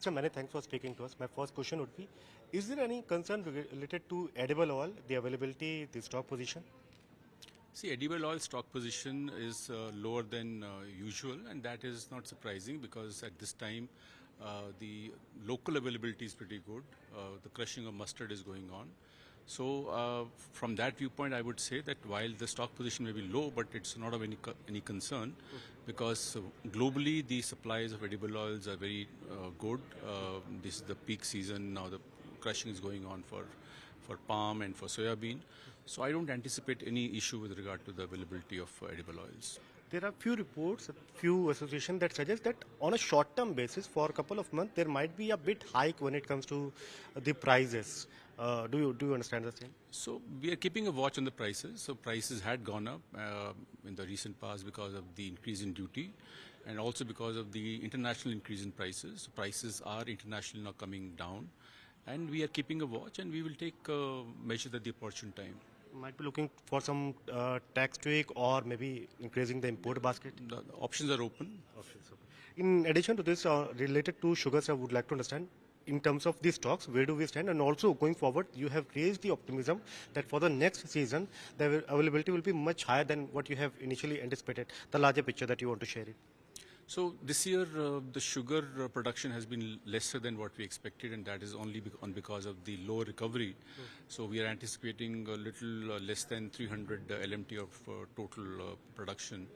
Sir, many thanks for speaking to us. My first question would be, is there any concern related to edible oil, the availability, the stock position? See, edible oil stock position is lower than usual, and that is not surprising because at this time the local availability is pretty good. The crushing of mustard is going on. So from that viewpoint, I would say that while the stock position may be low, but it's not of any concern because globally the supplies of edible oils are very good. This is the peak season now. The crushing is going on for palm and for soya bean. So I don't anticipate any issue with regard to the availability of edible oils. There are few reports, few associations that suggest that on a short-term basis for a couple of months, there might be a bit hike when it comes to the prices. Do you understand the same? So we are keeping a watch on the prices. So prices had gone up in the recent past because of the increase in duty and also because of the international increase in prices. So prices are internationally now coming down. And we are keeping a watch, and we will take measures at the opportune time. Might be looking for some tax tweak or maybe increasing the import basket? The options are open. In addition to this, related to sugars, I would like to understand, in terms of these stocks, where do we stand? And also going forward, you have raised the optimism that for the next season, the availability will be much higher than what you have initially anticipated, the larger picture that you want to share it. So this year, the sugar production has been lesser than what we expected, and that is only because of the low recovery. So we are anticipating a little less than 300 LMT of total production.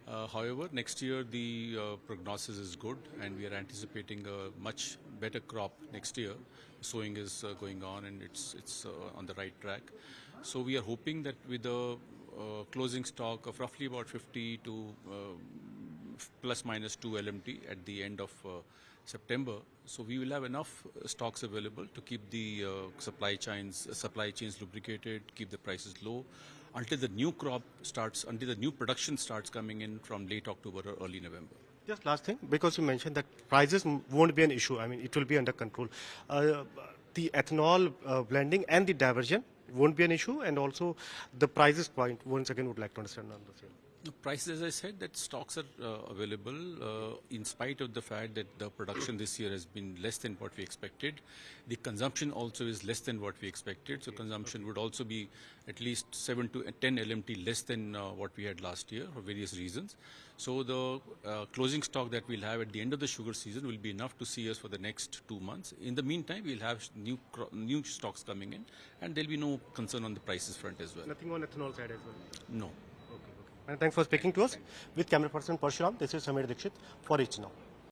However, next year the prognosis is good, and we are anticipating a much better crop next year. Sowing is going on, and it's on the right track. So we are hoping that with the closing stock of roughly about 50 to plus minus 2 LMT at the end of September. So we will have enough stocks available to keep the supply chains lubricated, keep the prices low until the new crop starts, until the new production starts coming in from late October or early November. Just last thing, because you mentioned that prices won't be an issue. I mean, it will be under control. The ethanol blending and the diversion won't be an issue, and also the prices point, once again, would like to understand on the same. The prices, as I said, that stocks are available in spite of the fact that the production this year has been less than what we expected. The consumption also is less than what we expected. So consumption would also be at least 7 to 10 LMT less than what we had last year for various reasons. So the closing stock that we'll have at the end of the sugar season will be enough to see us for the next 2 months. In the meantime, we'll have new stocks coming in, and there'll be no concern on the prices front as well. Nothing on ethanol side as well? No. And thanks for speaking to us. With camera person Parshuram, this is Samir Dikshit for Reach Now.